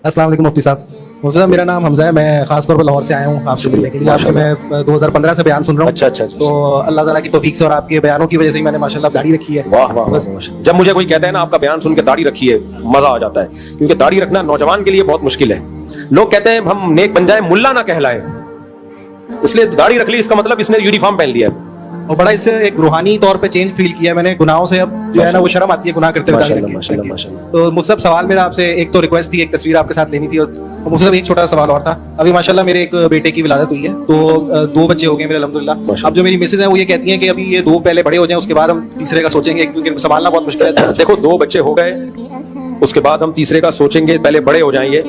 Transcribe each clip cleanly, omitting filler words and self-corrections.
अस्सलाम वालेकुम मुफ्ती साहब। मुफ्ती साहब, मेरा नाम हमजा है। मैं खास तौर पर लाहौर से आया हूँ आपसे मिलने के लिए। आपके मैं 2015 से बयान सुन रहा हूँ। अच्छा। तो अल्लाह ताला की तौफीक से और आपके बयानों की वजह से ही मैंने माशाल्लाह दाढ़ी रखी है। वाह वाह बस वाह। जब मुझे कोई कहता है ना आपका बयान सुन के दाढ़ी रखी है, मजा आ जाता है, क्योंकि दाढ़ी रखना नौजवान के लिए बहुत मुश्किल है। लोग कहते हैं हम नेक बन जाए, मुल्ला ना कहलाए, इसलिए दाढ़ी रख ली, इसका मतलब इसने यूनिफॉर्म पहन लिया है। और बड़ा इससे एक रूहानी तौर पे चेंज फील किया है मैंने। गुनाहों से अब जो है ना वो शर्म आती है गुनाह करते हुए दाढ़ी माशाल्लाह, रखी माशाल्लाह, है। माशाल्लाह। तो मुझसे सवाल मेरा आपसे, एक तो रिक्वेस्ट थी, एक तस्वीर आपके साथ लेनी थी, और मुझसे एक छोटा सा सवाल और था। अभी माशाल्लाह मेरे एक बेटे की विलादत हुई है, तो 2 बच्चे हो गए मेरे अल्हम्दुलिल्लाह। अब जो मेरी मिसेज है वो ये कहती हैं कि अभी ये 2 पहले बड़े हो जाएं, उसके बाद हम तीसरे का सोचेंगे, क्योंकि संभालना बहुत मुश्किल है। देखो, 2 बच्चे हो गए, उसके बाद हम तीसरे का सोचेंगे, पहले बड़े हो जाएंगे,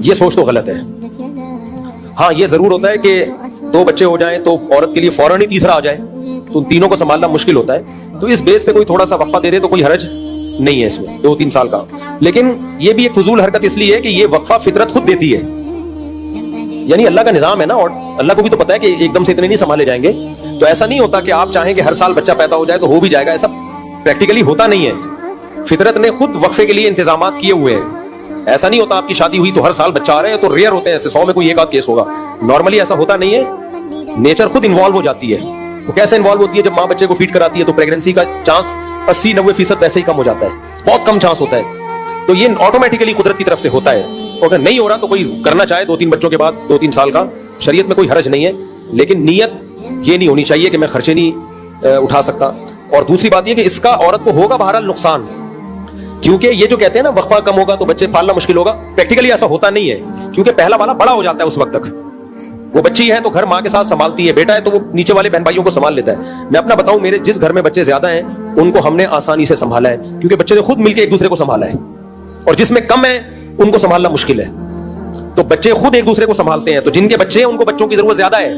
ये सोच तो गलत है। हाँ, ये जरूर होता है कि 2 बच्चे हो जाएं तो औरत के लिए फौरन ही तीसरा आ जाए, तो तीनों को संभालना मुश्किल होता है। तो इस बेस पे कोई थोड़ा सा वक्फा दे दे तो कोई हरज नहीं है इसमें, 2-3 साल का। लेकिन ये भी एक फजूल हरकत इसलिए है कि ये वक्फा फितरत खुद देती है, यानी अल्लाह का निजाम है ना, और अल्लाह को भी तो पता है कि एकदम से इतने नहीं संभाले जाएंगे। तो ऐसा नहीं होता कि आप चाहें कि हर साल बच्चा पैदा हो जाए तो हो भी जाएगा, ऐसा प्रैक्टिकली होता नहीं है। फितरत ने खुद वक्फे के लिए इंतजाम किए हुए हैं। ऐसा नहीं होता आपकी शादी हुई तो हर साल बच्चा आ रहे हैं, तो रेयर होते हैं, ऐसे 100 में कोई एक आध केस होगा। नॉर्मली ऐसा होता नहीं है, नेचर खुद इन्वॉल्व हो जाती है। तो कैसे इन्वॉल्व होती है? जब माँ बच्चे को फीड कराती है तो प्रेगनेंसी का चांस 80-90% वैसे ही कम हो जाता है, बहुत कम चांस होता है। तो ये ऑटोमेटिकली कुदरत की तरफ से होता है। तो अगर नहीं हो रहा तो कोई करना चाहे 2-3 बच्चों के बाद 2-3 साल का, शरीयत में कोई हरज नहीं है। लेकिन नीयत ये नहीं होनी चाहिए कि मैं खर्चे नहीं उठा सकता। और दूसरी बात ये कि इसका औरत को होगा बहरहाल नुकसान, क्योंकि ये जो कहते हैं ना वक्फा कम होगा तो बच्चे पालना मुश्किल होगा, प्रैक्टिकली ऐसा होता नहीं है, क्योंकि पहला वाला बड़ा हो जाता है उस वक्त तक। वो बच्ची है तो घर माँ के साथ संभालती है, बेटा है तो वो नीचे वाले बहन भाइयों को संभाल लेता है। मैं अपना बताऊं, मेरे जिस घर में बच्चे ज्यादा हैं उनको हमने आसानी से संभाला है, क्योंकि बच्चे ने खुद मिलकर एक दूसरे को संभाला है। और जिसमें कम है उनको संभालना मुश्किल है, तो बच्चे खुद एक दूसरे को संभालते हैं। तो जिनके बच्चे हैं उनको बच्चों की जरूरत ज्यादा है,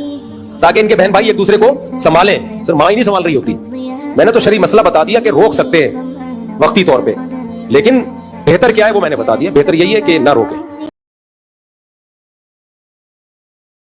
ताकि इनके बहन भाई एक दूसरे को संभालें। सिर्फ माँ ही नहीं संभाल रही होती। मैंने तो शरीफ मसला बता दिया कि रोक सकते हैं वक्ती तौर पे, लेकिन बेहतर क्या है वो मैंने बता दिया। बेहतर यही है कि ना रोकें।